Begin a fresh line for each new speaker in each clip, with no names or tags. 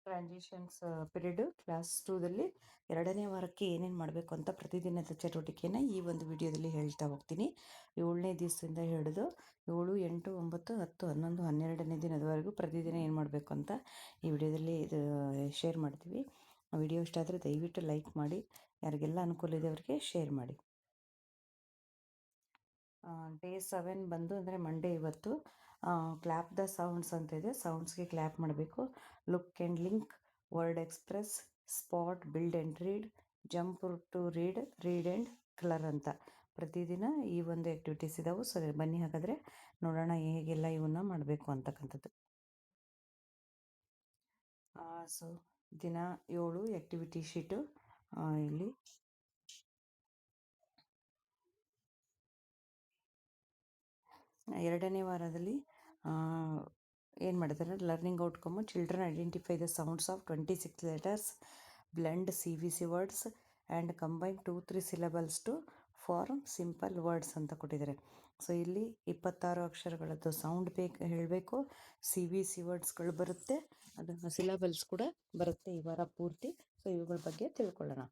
Transitions period class 2ದಲ್ಲಿ 2ನೇ ವಾರಕ್ಕೆ ಏನೇನು ಮಾಡಬೇಕು ಅಂತ ಪ್ರತಿದಿನದ ಚಟುವಟಿಕೆಯನ್ನು ಈ ಒಂದು ವಿಡಿಯೋದಲ್ಲಿ ಹೇಳ್ತಾ ಹೋಗ್ತೀನಿ. 7ನೇ ದಿವಸದಿಂದ ಹಿಡಿದು 7, 8, 9, 10, 11, 12ನೇ ದಿನದವರೆಗೂ ಪ್ರತಿದಿನ ಏನು ಮಾಡಬೇಕು ಅಂತ ಈ ವಿಡಿಯೋದಲ್ಲಿ ಶೇರ್ ಮಾಡ್ತೀವಿ. ವಿಡಿಯೋ ಇಷ್ಟ ಆದರೆ ದಯವಿಟ್ಟು ಲೈಕ್ ಮಾಡಿ, ಯಾರಿಗೆಲ್ಲ ಅನುಕೂಲ ಇದೆ ಅವರಿಗೆ ಶೇರ್ ಮಾಡಿ. ಡೇ 7 ಬಂದು ಅಂದರೆ ಮಂಡೇ ಇವತ್ತು. ಕ್ಲ್ಯಾಪ್ ದ ಸೌಂಡ್ಸ್ ಅಂತ ಇದೆ. ಸೌಂಡ್ಸ್ಗೆ ಕ್ಲ್ಯಾಪ್ ಮಾಡಬೇಕು. Look and link, word express, spot, build and read, jump to read, read and colour ಅಂತ ಪ್ರತಿದಿನ ಈ ಒಂದು ಆ್ಯಕ್ಟಿವಿಟೀಸ್ ಇದಾವೆ. ಸೊ ಬನ್ನಿ ಹಾಗಾದರೆ ನೋಡೋಣ ಹೇಗೆಲ್ಲ ಇವನ್ನ ಮಾಡಬೇಕು ಅಂತಕ್ಕಂಥದ್ದು. ಸೊ ದಿನ 7 ಆ್ಯಕ್ಟಿವಿಟಿ ಶೀಟು ಇಲ್ಲಿ 2ನೇ ವಾರದಲ್ಲಿ ಏನು ಮಾಡಿದ್ದಾರೆ, learning outcome children identify the sounds of 26 letters, blend CVC words and combine 2-3 syllables to form simple words ಅಂತ ಕೊಟ್ಟಿದ್ದಾರೆ. ಸೊ ಇಲ್ಲಿ 26 ಅಕ್ಷರಗಳದ್ದು ಸೌಂಡ್ ಹೇಳಬೇಕು. CVC ವರ್ಡ್ಸ್ಗಳು ಬರುತ್ತೆ, ಅದನ್ನು ಸಿಲಬಲ್ಸ್ ಕೂಡ ಬರುತ್ತೆ ಈ ವಾರ ಪೂರ್ತಿ. ಸೊ ಇವುಗಳ ಬಗ್ಗೆ ತಿಳ್ಕೊಳ್ಳೋಣ.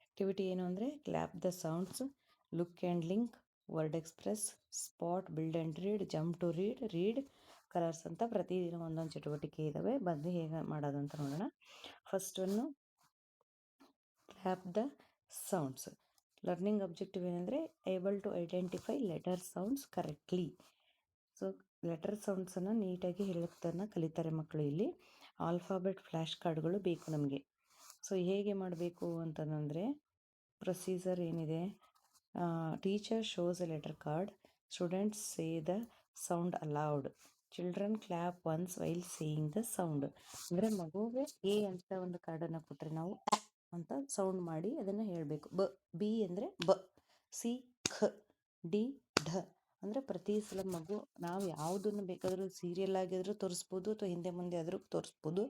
ಆ್ಯಕ್ಟಿವಿಟಿ ಏನು ಅಂದರೆ clap the sounds, look and link, word express, spot, build and read, jump to read, read, colours ಅಂತ ಪ್ರತಿದಿನ ಒಂದೊಂದು ಚಟುವಟಿಕೆ ಇದ್ದಾವೆ. ಬಂದು ಹೇಗೆ ಮಾಡೋದು ಅಂತ ನೋಡೋಣ. First one clap the sounds. Learning objective ಏನಂದರೆ able to identify letter sounds correctly. So letter ಸೌಂಡ್ಸನ್ನು ನೀಟಾಗಿ ಹೇಳೋದನ್ನು ಕಲಿತಾರೆ ಮಕ್ಕಳು. ಇಲ್ಲಿ ಆಲ್ಫಾಬೆಟ್ ಫ್ಲ್ಯಾಶ್ ಕಾರ್ಡ್ಗಳು ಬೇಕು ನಮಗೆ. ಸೊ ಹೇಗೆ ಮಾಡಬೇಕು ಅಂತಂದರೆ ಪ್ರೊಸೀಜರ್ ಏನಿದೆ, teacher shows A letter card, students say the sound allowed, children clap once while saying the sound. ಅಂದರೆ ಮಗುವಿಗೆ ಎ ಅಂತ ಒಂದು ಕಾರ್ಡನ್ನು ಕೊಟ್ಟರೆ ನಾವು ಅಂತ ಸೌಂಡ್ ಮಾಡಿ ಅದನ್ನು ಹೇಳಬೇಕು. ಬಿ ಅಂದರೆ ಬ, ಸಿ ಖ, ಡಿ ಢ. ಅಂದರೆ ಪ್ರತಿ ಸಲ ಮಗು ನಾವು ಯಾವುದನ್ನು ಬೇಕಾದರೂ ಸೀರಿಯಲ್ ಆಗಿದ್ರೂ ತೋರಿಸ್ಬೋದು, ಅಥವಾ ಹಿಂದೆ ಮುಂದೆ ಆದರೂ ತೋರಿಸ್ಬೋದು,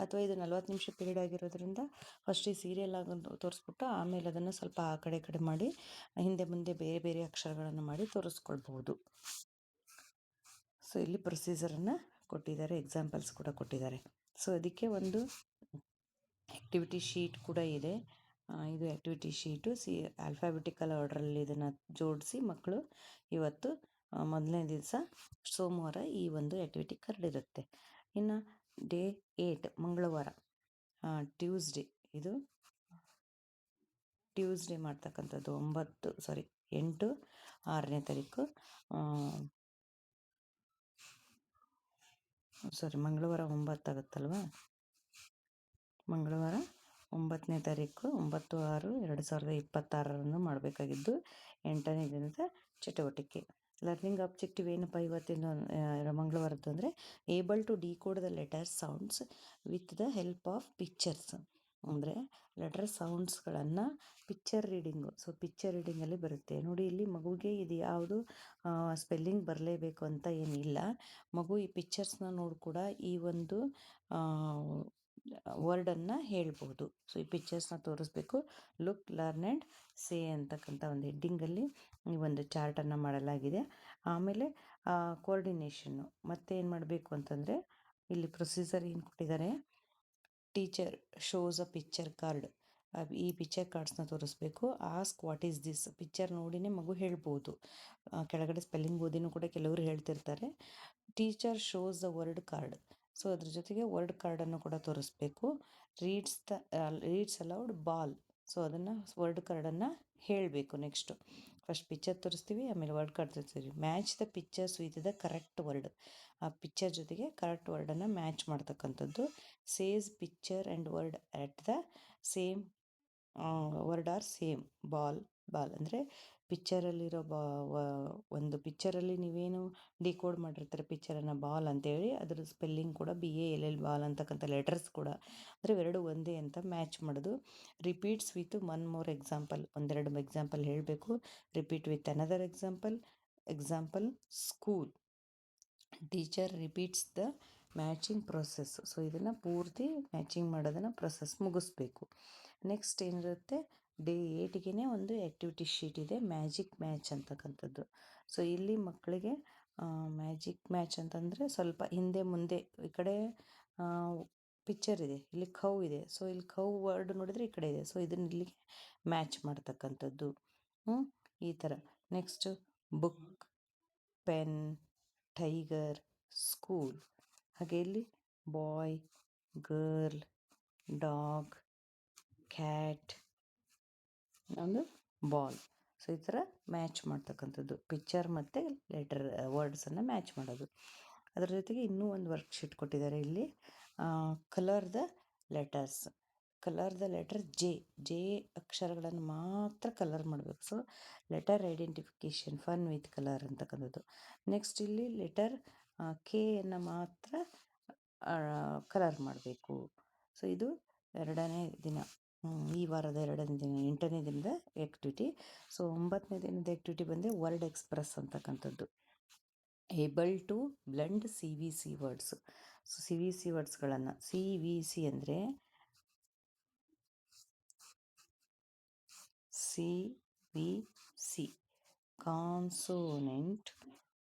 ಅಥವಾ ಇದು 40 ನಿಮಿಷ ಪೀರಿಯಡ್ ಆಗಿರೋದ್ರಿಂದ ಫಸ್ಟ್ ಈ ಸೀರಿಯಲ್ ಆಗಿ ತೋರಿಸ್ಬಿಟ್ಟು ಆಮೇಲೆ ಅದನ್ನು ಸ್ವಲ್ಪ ಆ ಕಡೆ ಮಾಡಿ ಹಿಂದೆ ಮುಂದೆ ಬೇರೆ ಬೇರೆ ಅಕ್ಷರಗಳನ್ನು ಮಾಡಿ ತೋರಿಸ್ಕೊಳ್ಬಹುದು. ಸೊ ಇಲ್ಲಿ ಪ್ರೊಸೀಜರನ್ನು ಕೊಟ್ಟಿದ್ದಾರೆ, ಎಕ್ಸಾಂಪಲ್ಸ್ ಕೂಡ ಕೊಟ್ಟಿದ್ದಾರೆ. ಸೊ ಅದಕ್ಕೆ ಒಂದು ಆ್ಯಕ್ಟಿವಿಟಿ ಶೀಟ್ ಕೂಡ ಇದೆ. ಇದು ಆ್ಯಕ್ಟಿವಿಟಿ ಶೀಟು ಆಲ್ಫಾಬೆಟಿಕಲ್ ಆರ್ಡ್ರಲ್ಲಿ ಇದನ್ನು ಜೋಡಿಸಿ ಮಕ್ಕಳು ಇವತ್ತು 1ನೇ ದಿವಸ ಸೋಮವಾರ ಈ ಒಂದು ಆ್ಯಕ್ಟಿವಿಟಿ ಕರಡಿರುತ್ತೆ. ಇನ್ನು ಡೇ 8 ಮಂಗಳವಾರ, ಟ್ಯೂಸ್ಡೇ, ಇದು ಟ್ಯೂಸ್ಡೇ ಮಾಡ್ತಕ್ಕಂಥದ್ದು 8 6ನೇ ತಾರೀಕು, ಮಂಗಳವಾರ 9 ಆಗುತ್ತಲ್ವ, ಮಂಗಳವಾರ 9ನೇ ತಾರೀಕು 9/6/2026 ಮಾಡಬೇಕಾಗಿದ್ದು 8ನೇ ದಿನದ ಚಟುವಟಿಕೆ. ಲರ್ನಿಂಗ್ ಆಬ್ಜೆಕ್ಟಿವ್ ಏನಪ್ಪ ಇವತ್ತಿನ ಮಂಗಳವಾರದ್ದು ಅಂದರೆ able to decode the letter sounds with the help of pictures. ಅಂದರೆ ಲೆಟರ್ ಸೌಂಡ್ಸ್ಗಳನ್ನು ಪಿಕ್ಚರ್ ರೀಡಿಂಗು. ಸೊ ಪಿಕ್ಚರ್ ರೀಡಿಂಗಲ್ಲಿ ಬರುತ್ತೆ ನೋಡಿ. ಇಲ್ಲಿ ಮಗುಗೆ ಇದು ಯಾವುದು ಸ್ಪೆಲ್ಲಿಂಗ್ ಬರಲೇಬೇಕು ಅಂತ ಏನಿಲ್ಲ. ಮಗು ಈ ಪಿಕ್ಚರ್ಸ್ನ ನೋಡಿ ಕೂಡ ಈ ಒಂದು ವರ್ಡನ್ನು ಹೇಳ್ಬೋದು. ಸೊ ಈ ಪಿಕ್ಚರ್ಸ್ನ ತೋರಿಸ್ಬೇಕು. ಲುಕ್, ಲರ್ನ್ ಆ್ಯಂಡ್ ಸೇ ಅಂತಕ್ಕಂಥ ಒಂದು ಹೆಡ್ಡಿಂಗಲ್ಲಿ ಈ ಒಂದು ಚಾರ್ಟನ್ನು ಮಾಡಲಾಗಿದೆ. ಆಮೇಲೆ ಕೋಆರ್ಡಿನೇಷನ್ನು ಮತ್ತೆ ಏನು ಮಾಡಬೇಕು ಅಂತಂದರೆ ಇಲ್ಲಿ ಪ್ರೊಸೀಜರ್ ಏನು ಕೊಟ್ಟಿದ್ದಾರೆ, teacher shows a picture card. ಈ ಪಿಕ್ಚರ್ ಕಾರ್ಡ್ಸ್ನ ತೋರಿಸ್ಬೇಕು. Ask what is this, picture ನೋಡಿನೇ ಮಗು ಹೇಳ್ಬೋದು. ಕೆಳಗಡೆ ಸ್ಪೆಲ್ಲಿಂಗ್ ಓದಿನೂ ಕೂಡ ಕೆಲವರು ಹೇಳ್ತಿರ್ತಾರೆ. Teacher shows the word card. So ಅದ್ರ ಜೊತೆಗೆ ವರ್ಡ್ ಕಾರ್ಡನ್ನು ಕೂಡ ತೋರಿಸ್ಬೇಕು. Reads aloud ball. ಸೊ ಅದನ್ನು ವರ್ಡ್ ಕಾರ್ಡನ್ನು ಹೇಳಬೇಕು. ನೆಕ್ಸ್ಟು ಫಸ್ಟ್ ಪಿಕ್ಚರ್ ತೋರಿಸ್ತೀವಿ, ಆಮೇಲೆ ವರ್ಡ್ ಕಾರ್ಡ್ ತೋರಿಸ್ತೀವಿ. Match the pictures with the correct word. ಆ ಪಿಕ್ಚರ್ ಜೊತೆಗೆ ಕರೆಕ್ಟ್ ವರ್ಡನ್ನು ಮ್ಯಾಚ್ ಮಾಡ್ತಕ್ಕಂಥದ್ದು. Says picture and word at the same word are same. Ball ಅಂದರೆ ಪಿಕ್ಚರಲ್ಲಿರೋ ಒಂದು ಪಿಕ್ಚರಲ್ಲಿ ನೀವೇನು ಡಿಕೋಡ್ ಮಾಡಿರ್ತಾರೆ ಪಿಕ್ಚರನ್ನು ಬಾಲ್ ಅಂತೇಳಿ, ಅದರ ಸ್ಪೆಲ್ಲಿಂಗ್ ಕೂಡ BALL ಬಾಲ್ ಅಂತಕ್ಕಂಥ ಲೆಟರ್ಸ್ ಕೂಡ ಅಂದರೆ ಎರಡು ಒಂದೇ ಅಂತ ಮ್ಯಾಚ್ ಮಾಡೋದು. Repeats with one more example, ಒಂದೆರಡು ಎಕ್ಸಾಂಪಲ್ ಹೇಳಬೇಕು. Repeat with another example school. Teacher repeats the matching process. So ಇದನ್ನು ಪೂರ್ತಿ ಮ್ಯಾಚಿಂಗ್ ಮಾಡೋದನ್ನು ಪ್ರೊಸೆಸ್ ಮುಗಿಸ್ಬೇಕು. ನೆಕ್ಸ್ಟ್ ಏನಿರುತ್ತೆ, ಡೇ 8ಗೆ ಒಂದು ಆ್ಯಕ್ಟಿವಿಟಿ ಶೀಟ್ ಇದೆ, ಮ್ಯಾಜಿಕ್ ಮ್ಯಾಚ್ ಅಂತಕ್ಕಂಥದ್ದು. ಸೊ ಇಲ್ಲಿ ಮಕ್ಕಳಿಗೆ ಮ್ಯಾಜಿಕ್ ಮ್ಯಾಚ್ ಅಂತಂದರೆ ಸ್ವಲ್ಪ ಹಿಂದೆ ಮುಂದೆ ಈ ಕಡೆ ಪಿಕ್ಚರ್ ಇದೆ, ಇಲ್ಲಿ ಖೌ ಇದೆ. ಸೊ ಇಲ್ಲಿ ಖೌ ವರ್ಡ್ ನೋಡಿದರೆ ಈ ಕಡೆ ಇದೆ. ಸೊ ಇದನ್ನ ಇಲ್ಲಿಗೆ ಮ್ಯಾಚ್ ಮಾಡ್ತಕ್ಕಂಥದ್ದು. ಈ ಥರ. Next book, pen, tiger, school. ಹಾಗೆ ಇಲ್ಲಿ ಬಾಯ್, ಗರ್ಲ್, ಡಾಗ್, ಕ್ಯಾಟ್, ಒಂದು ಬಾಲ್. ಸೊ ಈ ಥರ ಮ್ಯಾಚ್ ಮಾಡ್ತಕ್ಕಂಥದ್ದು, ಪಿಕ್ಚರ್ ಮತ್ತು ಲೆಟರ್ ವರ್ಡ್ಸನ್ನು ಮ್ಯಾಚ್ ಮಾಡೋದು. ಅದರ ಜೊತೆಗೆ ಇನ್ನೂ ಒಂದು ವರ್ಕ್ಶೀಟ್ ಕೊಟ್ಟಿದ್ದಾರೆ ಇಲ್ಲಿ, colour the letters. Colour the letter J ಅಕ್ಷರಗಳನ್ನು ಮಾತ್ರ ಕಲರ್ ಮಾಡಬೇಕು. So letter identification fun with colour ಅಂತಕ್ಕಂಥದ್ದು. ನೆಕ್ಸ್ಟ್ ಇಲ್ಲಿ ಲೆಟರ್ ಕೆಯನ್ನು ಮಾತ್ರ ಕಲರ್ ಮಾಡಬೇಕು. ಸೊ ಇದು 2ನೇ ದಿನ, ಈ ವಾರದ 2ನೇ ದಿನ, 8ನೇ ದಿನದ ಆ್ಯಕ್ಟಿವಿಟಿ. ಸೊ 9ನೇ ದಿನದ ಆ್ಯಕ್ಟಿವಿಟಿ ಬಂದು ವರ್ಡ್ ಎಕ್ಸ್ಪ್ರೆಸ್ ಅಂತಕ್ಕಂಥದ್ದು. Able to blend CVC words. So CVC ವರ್ಡ್ಸ್ಗಳನ್ನು, CVC ಅಂದರೆ CVC ಕಾನ್ಸೋನೆಂಟ್,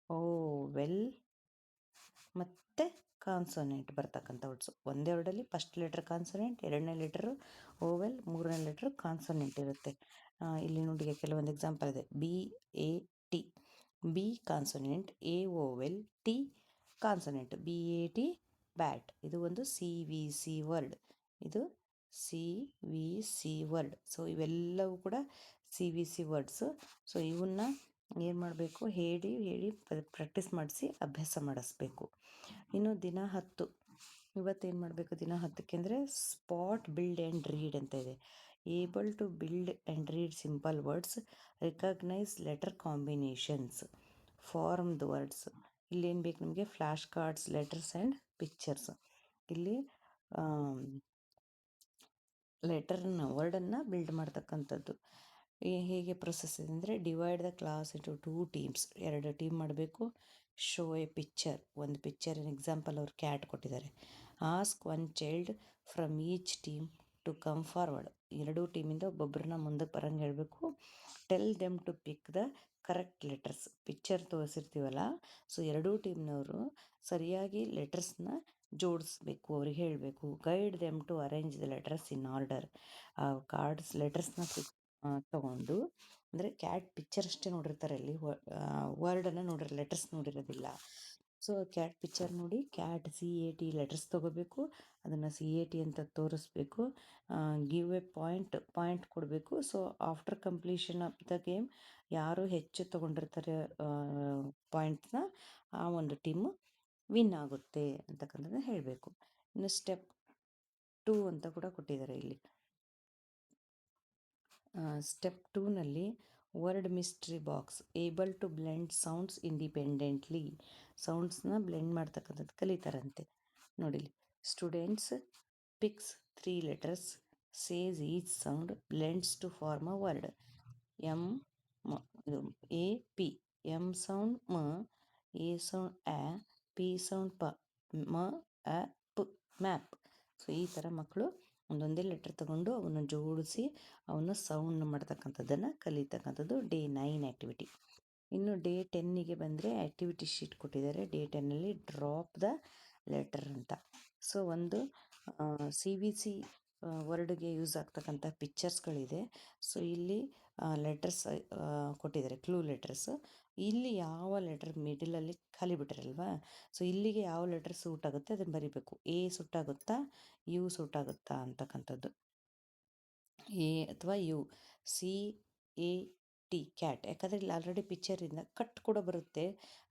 ಓವೆಲ್ ಮತ್ತು ಕಾನ್ಸೋನೆಂಟ್ ಬರ್ತಕ್ಕಂಥ ವರ್ಡ್ಸು. ಒಂದೇ ವರ್ಡಲ್ಲಿ ಫಸ್ಟ್ ಲೆಟ್ರ್ ಕಾನ್ಸೋನೆಂಟ್, 2ನೇ ಲೆಟ್ರು ಓವೆಲ್, 3ನೇ ಲೆಟ್ರು ಕಾನ್ಸೋನೆಂಟ್ ಇರುತ್ತೆ. ಇಲ್ಲಿ ನೋಡಿ ಕೆಲವೊಂದು ಎಕ್ಸಾಂಪಲ್ ಇದೆ. BAT, B consonant, A vowel, T consonant, BAT bat. ಇದು ಒಂದು CVC ವರ್ಡ್. ಇದು CVC ವರ್ಡ್. ಸೊ ಇವೆಲ್ಲವೂ ಕೂಡ CVC ವರ್ಡ್ಸು. ಸೊ ಇವನ್ನ ಏನು ಮಾಡಬೇಕು, ಹೇಳಿ ಪ್ರಾಕ್ಟೀಸ್ ಮಾಡಿಸಿ ಅಭ್ಯಾಸ ಮಾಡಿಸ್ಬೇಕು. ಇನ್ನು ದಿನ 10, ಇವತ್ತೇನು ಮಾಡಬೇಕು ದಿನ 10ಕ್ಕೆ ಅಂದರೆ ಸ್ಪಾಟ್, ಬಿಲ್ಡ್ ಆ್ಯಂಡ್ ರೀಡ್ ಅಂತ ಇದೆ. Able to build and read simple words, recognise letter combinations, form the words. ಇಲ್ಲೇನು ಬೇಕು ನಿಮಗೆ, flash cards, letters and pictures. ಇಲ್ಲಿ ವರ್ಡನ್ನು ಬಿಲ್ಡ್ ಮಾಡ್ತಕ್ಕಂಥದ್ದು. ಹೇಗೆ ಪ್ರೊಸೆಸ್ ಇದೆ ಅಂದರೆ, divide the class into 2 teams. 2 team ಮಾಡಬೇಕು. ಶೋ ಎ ಪಿಕ್ಚರ್, ಒಂದು ಪಿಕ್ಚರಿನ ಎಕ್ಸಾಂಪಲ್ ಅವ್ರು ಕ್ಯಾಟ್ ಕೊಟ್ಟಿದ್ದಾರೆ. Ask 1 child from each team to come forward. 2 ಟೀಮಿಂದ ಒಬ್ಬೊಬ್ಬರನ್ನ ಮುಂದಕ್ಕೆ ಬರಂಗೆ ಹೇಳಬೇಕು. Tell them to pick the correct letters. Picture ತೋರಿಸಿರ್ತೀವಲ್ಲ, ಸೊ 2 ಟೀಮ್ನವರು ಸರಿಯಾಗಿ ಲೆಟರ್ಸ್ನ ಜೋಡಿಸ್ಬೇಕು, ಅವ್ರಿಗೆ ಹೇಳಬೇಕು. Guide them to arrange the letters in order. Cards ಲೆಟರ್ಸ್ನ ತಗೊಂಡು, ಅಂದರೆ ಕ್ಯಾಟ್ ಪಿಕ್ಚರ್ ಅಷ್ಟೇ ನೋಡಿರ್ತಾರೆ, ಅಲ್ಲಿ ವರ್ಡನ್ನು ನೋಡಿರೋ, ಲೆಟರ್ಸ್ ನೋಡಿರೋದಿಲ್ಲ. ಸೊ ಕ್ಯಾಟ್ ಪಿಕ್ಚರ್ ನೋಡಿ ಕ್ಯಾಟ್ CAT ಲೆಟರ್ಸ್ ತೊಗೋಬೇಕು, ಅದನ್ನು CAT ಅಂತ ತೋರಿಸ್ಬೇಕು. ಗಿವ್ ಎ ಪಾಯಿಂಟ್ ಕೊಡಬೇಕು. So after completion of the game ಯಾರು ಹೆಚ್ಚು ತೊಗೊಂಡಿರ್ತಾರೆ ಪಾಯಿಂಟ್ಸ್ನ, ಆ ಒಂದು ಟೀಮು ವಿನ್ ಆಗುತ್ತೆ ಅಂತಕ್ಕಂಥದ್ದನ್ನ ಹೇಳಬೇಕು. ಇನ್ನು ಸ್ಟೆಪ್ 2 ಅಂತ ಕೂಡ ಕೊಟ್ಟಿದ್ದಾರೆ ಇಲ್ಲಿ. ಸ್ಟೆಪ್ 2ನಲ್ಲಿ word mystery box, able to blend sounds independently. ಸೌಂಡ್ಸ್ನ ಬ್ಲೆಂಡ್ ಮಾಡ್ತಕ್ಕಂಥದ್ದು ಕಲಿತಾರಂತೆ. ನೋಡಿಲಿ, students picks 3 letters, says each sound, blends to form a word. AP, M sound ಮ, A sound A, P sound ಪ, ಮ ಅ ಪ್, ಮ್ಯಾಪ್. ಸೊ ಈ ಥರ ಮಕ್ಕಳು ಒಂದೊಂದೇ ಲೆಟರ್ ತಗೊಂಡು ಅವನ್ನ ಜೋಡಿಸಿ ಅವನ್ನ ಸೌಂಡ್ ಮಾಡ್ತಕ್ಕಂಥದ್ದನ್ನು ಕಲಿತಕ್ಕಂಥದ್ದು ಡೇ 9 ಆ್ಯಕ್ಟಿವಿಟಿ. ಇನ್ನು ಡೇ 10ಗೆ ಬಂದರೆ ಆ್ಯಕ್ಟಿವಿಟಿ ಶೀಟ್ ಕೊಟ್ಟಿದ್ದಾರೆ. ಡೇ 10ನಲ್ಲಿ ಡ್ರಾಪ್ ದ ಲೆಟರ್ ಅಂತ. ಸೊ ಒಂದು CVC ವರ್ಡ್ಗೆ ಯೂಸ್ ಆಗ್ತಕ್ಕಂಥ ಪಿಕ್ಚರ್ಸ್ಗಳಿದೆ. ಸೊ ಇಲ್ಲಿ ಲೆಟರ್ಸ್ ಕೊಟ್ಟಿದ್ದಾರೆ, ಕ್ಲೂ ಲೆಟರ್ಸ್. ಇಲ್ಲಿ ಯಾವ ಲೆಟರ್ ಮಿಡಲಲ್ಲಿ ಖಾಲಿ ಬಿಟ್ಟಿರಲ್ವಾ, ಸೊ ಇಲ್ಲಿಗೆ ಯಾವ ಲೆಟರ್ ಸೂಟ್ ಆಗುತ್ತೆ ಅದನ್ನು ಬರಿಬೇಕು. A ಸೂಟ್ ಆಗುತ್ತಾ, U ಸೂಟ್ ಆಗುತ್ತಾ ಅಂತಕ್ಕಂಥದ್ದು. A ಅಥವಾ U. CAT ಕ್ಯಾಟ್, ಯಾಕಂದರೆ ಇಲ್ಲಿ ಆಲ್ರೆಡಿ ಪಿಕ್ಚರಿಂದ ಕಟ್ ಕೂಡ ಬರುತ್ತೆ,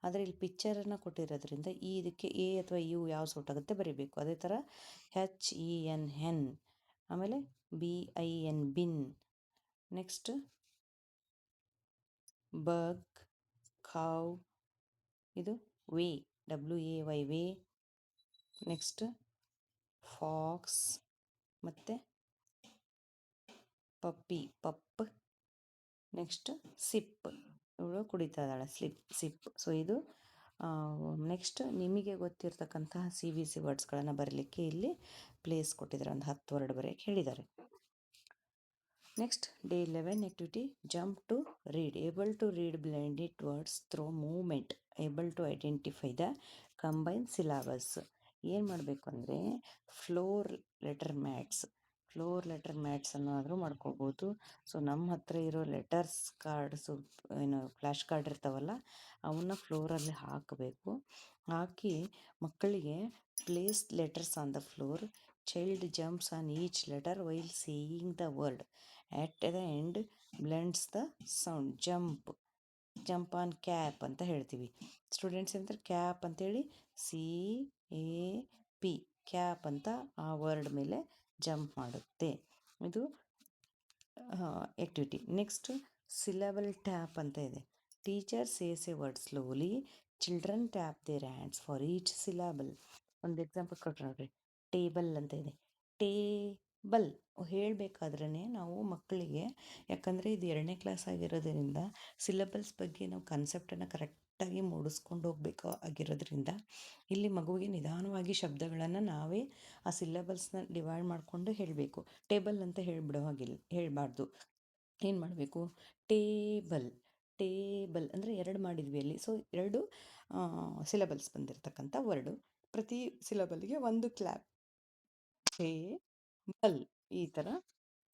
ಆದರೆ ಇಲ್ಲಿ ಪಿಕ್ಚರನ್ನು ಕೊಟ್ಟಿರೋದ್ರಿಂದ ಇದಕ್ಕೆ A ಅಥವಾ U ಯಾವ ಸೂಟ್ ಆಗುತ್ತೆ ಬರಿಬೇಕು. ಅದೇ ಥರ HEN ಹೆನ್, ಆಮೇಲೆ BIN ಬಿನ್. ನೆಕ್ಸ್ಟ್ ಬಗ್, ಖಾವ್, ಇದು way, WAY way. Next fox ಮತ್ತು ಪಪ್ಪಿ, ಪಪ್. ನೆಕ್ಸ್ಟ್ ಸಿಪ್, ಇವಳು ಕುಡಿತಾ ಇದ್ದಾಳೆ, ಸಿಪ್. ಸೊ ಇದು ನೆಕ್ಸ್ಟ್ ನಿಮಗೆ ಗೊತ್ತಿರ್ತಕ್ಕಂತಹ CVC ವರ್ಡ್ಸ್ಗಳನ್ನು ಬರಲಿಕ್ಕೆ ಇಲ್ಲಿ ಪ್ಲೇಸ್ ಕೊಟ್ಟಿದ್ದಾರೆ. ಒಂದು 10 ವರ್ಡ್ ಬರೆಯೋಕ್ಕೆ ಹೇಳಿದ್ದಾರೆ. Next day 11 activity, jump to read. Able to read blended words through movement. Able to identify the combine syllables. ಏನು ಮಾಡಬೇಕು ಅಂದರೆ ಫ್ಲೋರ್ ಲೆಟರ್ ಮ್ಯಾಟ್ಸ್ ಅನ್ನೋದ್ರೂ ಮಾಡ್ಕೋಬೋದು. ಸೊ ನಮ್ಮ ಹತ್ರ ಇರೋ ಲೆಟರ್ಸ್ ಕಾರ್ಡ್ಸು, ಏನು ಫ್ಲ್ಯಾಶ್ ಕಾರ್ಡ್ ಇರ್ತಾವಲ್ಲ, ಅವನ್ನ ಫ್ಲೋರಲ್ಲಿ ಹಾಕಬೇಕು. ಹಾಕಿ ಮಕ್ಕಳಿಗೆ place letters on the floor, child jumps on each letter while saying the word. At the end blends the sound. Jump on cap ಅಂತ ಹೇಳ್ತೀವಿ. ಸ್ಟೂಡೆಂಟ್ಸ್ ಏನಂತಾರೆ ಕ್ಯಾಪ್ ಅಂತೇಳಿ, CAP ಕ್ಯಾಪ್ ಅಂತ ಆ ವರ್ಡ್ ಮೇಲೆ ಜಂಪ್ ಮಾಡುತ್ತೆ. ಇದು ಆ್ಯಕ್ಟಿವಿಟಿ. ನೆಕ್ಸ್ಟ್ ಸಿಲಬಲ್ ಟ್ಯಾಪ್ ಅಂತ ಇದೆ. Teacher says A word slowly, children tap there hands for each syllable. ಒಂದು ಎಕ್ಸಾಂಪಲ್ ಕೊಟ್ಟರೆ ನೋಡ್ರಿ, ಟೇಬಲ್ ಅಂತ ಇದೆ. ಟೇಬಲ್ ಹೇಳಬೇಕಾದ್ರೇ ನಾವು ಮಕ್ಕಳಿಗೆ, ಯಾಕಂದರೆ ಇದು 2ನೇ ಕ್ಲಾಸ್ ಆಗಿರೋದ್ರಿಂದ ಸಿಲಬಲ್ಸ್ ಬಗ್ಗೆ ನಾವು ಕಾನ್ಸೆಪ್ಟನ್ನು ಕರೆಕ್ಟಾಗಿ ಮೂಡಿಸ್ಕೊಂಡು ಹೋಗಬೇಕು ಆಗಿರೋದ್ರಿಂದ ಇಲ್ಲಿ ಮಗುವಿಗೆ ನಿಧಾನವಾಗಿ ಶಬ್ದಗಳನ್ನು ನಾವೇ ಆ ಸಿಲಬಲ್ಸ್ನ ಡಿವೈಡ್ ಮಾಡಿಕೊಂಡು ಹೇಳಬೇಕು. ಟೇಬಲ್ ಅಂತ ಹೇಳಬಾರ್ದು. ಏನು ಮಾಡಬೇಕು, ಟೇಬಲ್ ಅಂದರೆ 2 ಮಾಡಿದ್ವಿ ಅಲ್ಲಿ. ಸೊ 2 ಸಿಲಬಲ್ಸ್ ಬಂದಿರತಕ್ಕಂಥ ವರ್ಡು. ಪ್ರತಿ ಸಿಲಬಲ್ಗೆ ಒಂದು ಕ್ಲ್ಯಾಪ್. ಟೇಬಲ್ ಈ ಥರ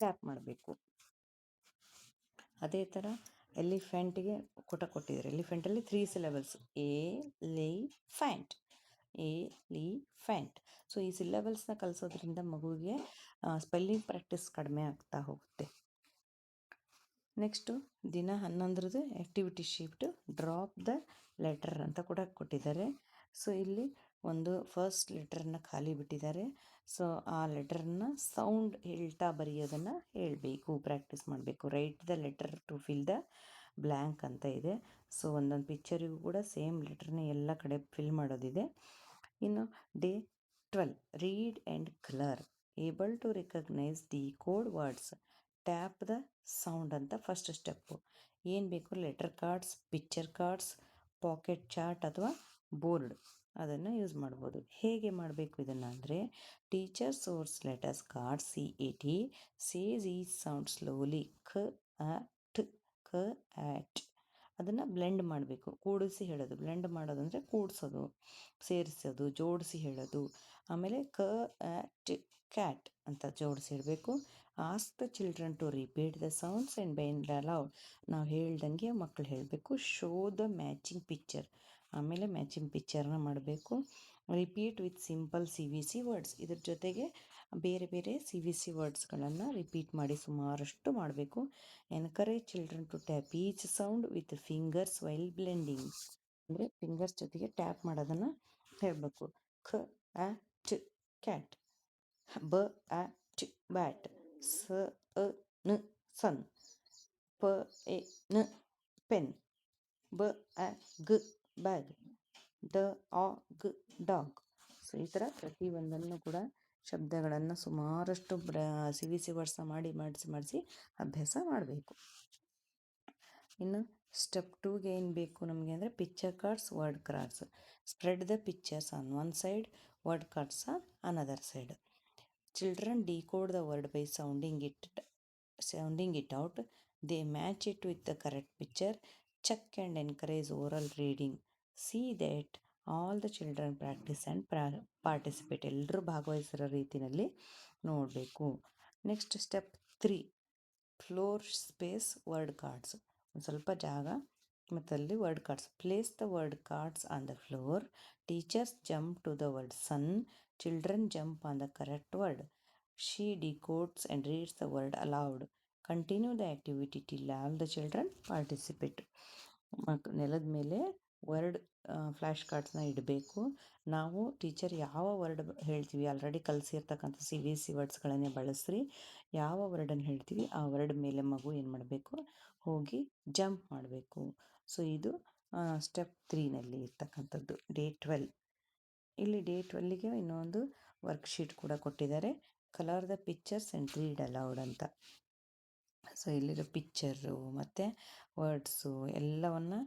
ಕ್ಲ್ಯಾಪ್ ಮಾಡಬೇಕು. ಅದೇ ಥರ ಎಲಿಫೆಂಟ್ಗೆ ಕೊಟ್ಟಿದ್ದಾರೆ. ಎಲಿಫೆಂಟಲ್ಲಿ 3 ಸಿಲಬಲ್ಸ್. ಎಲಿಫೆಂಟ್. ಸೊ ಈ ಸಿಲಬಲ್ಸ್ನ ಕಲಿಸೋದ್ರಿಂದ ಮಗುವಿಗೆ ಸ್ಪೆಲ್ಲಿಂಗ್ ಪ್ರಾಕ್ಟೀಸ್ ಕಡಿಮೆ ಆಗ್ತಾ ಹೋಗುತ್ತೆ. ನೆಕ್ಸ್ಟು ದಿನ 11ರದ್ದು activity sheet, drop the letter ಅಂತ ಕೂಡ ಕೊಟ್ಟಿದ್ದಾರೆ. ಸೊ ಇಲ್ಲಿ ಒಂದು ಫಸ್ಟ್ ಲೆಟರನ್ನು ಖಾಲಿ ಬಿಟ್ಟಿದ್ದಾರೆ. ಸೊ ಆ ಲೆಟರನ್ನು ಸೌಂಡ್ ಹೇಳ್ತಾ ಬರೆಯೋದನ್ನು ಹೇಳಬೇಕು, ಪ್ರಾಕ್ಟೀಸ್ ಮಾಡಬೇಕು. Write the letter to fill the blank ಅಂತ ಇದೆ. ಸೊ ಒಂದೊಂದು ಪಿಕ್ಚರಿಗೂ ಕೂಡ ಸೇಮ್ ಲೆಟರ್ನ ಎಲ್ಲ ಕಡೆ ಫಿಲ್ ಮಾಡೋದಿದೆ. ಇನ್ನು day 12, read and colour, able to recognise decode words, tap the sound ಅಂತ ಫಸ್ಟ್ ಸ್ಟೆಪ್ಪು. ಏನು ಬೇಕು, letter cards, picture cards, pocket chart ಅಥವಾ ಬೋರ್ಡ್ ಅದನ್ನು ಯೂಸ್ ಮಾಡ್ಬೋದು. ಹೇಗೆ ಮಾಡಬೇಕು ಇದನ್ನು ಅಂದರೆ, teacher sorts letters card CAT, says each sound slowly, ಖ ಅ ಠ, ಕ ಆಟ್. ಅದನ್ನು ಬ್ಲೆಂಡ್ ಮಾಡಬೇಕು, ಕೂಡಿಸಿ ಹೇಳೋದು. ಬ್ಲೆಂಡ್ ಮಾಡೋದು ಅಂದರೆ ಕೂಡಿಸೋದು, ಸೇರಿಸೋದು, ಜೋಡಿಸಿ ಹೇಳೋದು. ಆಮೇಲೆ ಕ ಆಟ್ ಕ್ಯಾಟ್ ಅಂತ ಜೋಡಿಸಿ ಹೇಳಬೇಕು. Ask the children to repeat the sounds and bind aloud. ನಾವು ಹೇಳ್ದಂಗೆ ಮಕ್ಕಳು ಹೇಳಬೇಕು. ಶೋ ದ ಮ್ಯಾಚಿಂಗ್ ಪಿಕ್ಚರ್, ಆಮೇಲೆ ಮ್ಯಾಚಿಂಗ್ ಪಿಕ್ಚರ್ನ ಮಾಡಬೇಕು. Repeat with simple CVC words, ಇದ್ರ ಜೊತೆಗೆ ಬೇರೆ ಬೇರೆ CVC ವರ್ಡ್ಸ್ಗಳನ್ನು ರಿಪೀಟ್ ಮಾಡಿ ಸುಮಾರಷ್ಟು ಮಾಡಬೇಕು. Encourage children to tap each sound with fingers while blending. ಅಂದರೆ ಫಿಂಗರ್ಸ್ ಜೊತೆಗೆ ಟ್ಯಾಪ್ ಮಾಡೋದನ್ನು ಹೇಳಬೇಕು. ಖ ಆ ಚ ಕ್ಯಾಟ್, ಬ ಆ ಚ ಬ್ಯಾಟ್, ಸ ಅ ನ ಸನ್, ಪ ಎ ನ ಪೆನ್, ಬ ಆ ಗ ಬ್ಯಾಗ್, ಡ ಆ ಗ ಡಾಗ್. ಸೊ ಈ ಥರ ಪ್ರತಿಯೊಂದನ್ನು ಕೂಡ ಶಬ್ದಗಳನ್ನು ಸುಮಾರಷ್ಟು CVC ವರ್ಡ್ಸ್ನ ಮಾಡಿಸಿ ಅಭ್ಯಾಸ ಮಾಡಬೇಕು. ಇನ್ನು ಸ್ಟೆಪ್ 2ಗೆ ಏನು ಬೇಕು ನಮಗೆ ಅಂದರೆ picture cards, word cards. Spread the pictures on one side, word cards on another side. Children decode the word by sounding it out. They match it with the correct picture. Check and encourage oral reading. See that all the children practice and participate. ಎಲ್ಲರೂ ಭಾಗವಹಿಸಿರೋ ರೀತಿಯಲ್ಲಿ ನೋಡಬೇಕು. Next step 3, floor space word cards. ಒಂದು ಸ್ವಲ್ಪ ಜಾಗ ಮತ್ತು ಅಲ್ಲಿ word cards. Place the word cards on the floor. Teachers jump to the word sun. Children jump on the correct word. She decodes and reads the word aloud. Continue the activity till all the children participate. ನೆಲದ ಮೇಲೆ word flash ಕಾರ್ಡ್ಸ್ನ ಇಡಬೇಕು. ನಾವು teacher ಯಾವ word ಹೇಳ್ತೀವಿ, already ಕಲಿಸಿರ್ತಕ್ಕಂಥ CVC ವರ್ಡ್ಸ್ಗಳನ್ನೇ ಬಳಸ್ರಿ. ಯಾವ ವರ್ಡನ್ನು ಹೇಳ್ತೀವಿ ಆ ವರ್ಡ್ ಮೇಲೆ ಮಗು ಏನು ಮಾಡಬೇಕು, ಹೋಗಿ ಜಂಪ್ ಮಾಡಬೇಕು. ಸೊ ಇದು ಸ್ಟೆಪ್ 3ನಲ್ಲಿ ಇರ್ತಕ್ಕಂಥದ್ದು, ಡೇ 12. ಇಲ್ಲಿ ಡೇ 12ಗೆ ಇನ್ನೊಂದು ವರ್ಕ್ಶೀಟ್ ಕೂಡ ಕೊಟ್ಟಿದ್ದಾರೆ, colour the pictures and read aloud ಅಂತ. ಸೊ ಇಲ್ಲಿರೋ ಪಿಕ್ಚರು ಮತ್ತು ವರ್ಡ್ಸು ಎಲ್ಲವನ್ನು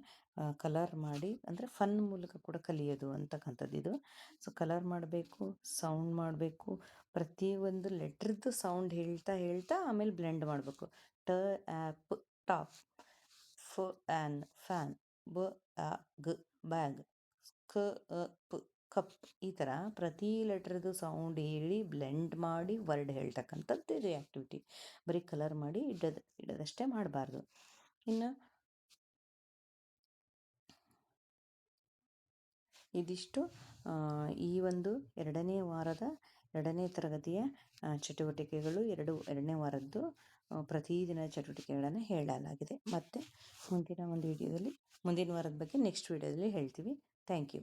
ಕಲರ್ ಮಾಡಿ, ಅಂದರೆ ಫನ್ ಮೂಲಕ ಕೂಡ ಕಲಿಯೋದು ಅಂತಕ್ಕಂಥದ್ದು ಇದು. ಸೊ ಕಲರ್ ಮಾಡಬೇಕು, ಸೌಂಡ್ ಮಾಡಬೇಕು, ಪ್ರತಿಯೊಂದು ಲೆಟ್ರದ್ದು ಸೌಂಡ್ ಹೇಳ್ತಾ ಆಮೇಲೆ ಬ್ಲೆಂಡ್ ಮಾಡಬೇಕು. ಟ ಆ್ಯಪ್ ಟಾಪ್, ಫ ಆ್ಯನ್ ಫ್ಯಾನ್, ಬ ಆ ಗ ಬ್ಯಾಗ್, ಕ ಅ ಪ್ ಕಪ್, ಈ ಥರ ಪ್ರತಿ ಲೆಟ್ರದ್ದು ಸೌಂಡ್ ಹೇಳಿ ಬ್ಲೆಂಡ್ ಮಾಡಿ ವರ್ಡ್ ಹೇಳ್ತಕ್ಕಂಥದ್ದು ಇದು ಆ್ಯಕ್ಟಿವಿಟಿ. ಬರೀ ಕಲರ್ ಮಾಡಿ ಇಡೋದಷ್ಟೇ ಮಾಡಬಾರ್ದು. ಇನ್ನು ಇದಿಷ್ಟು ಈ ಒಂದು 2ನೇ ವಾರದ 2ನೇ ತರಗತಿಯ ಚಟುವಟಿಕೆಗಳು. ಎರಡನೇ ವಾರದ್ದು ಪ್ರತಿದಿನ ಚಟುವಟಿಕೆಗಳನ್ನು ಹೇಳಲಾಗಿದೆ. ಮತ್ತು ಮುಂದಿನ ಒಂದು ವಿಡಿಯೋದಲ್ಲಿ ಮುಂದಿನ ವಾರದ ಬಗ್ಗೆ ನೆಕ್ಸ್ಟ್ ವಿಡಿಯೋದಲ್ಲಿ ಹೇಳ್ತೀವಿ. Thank you.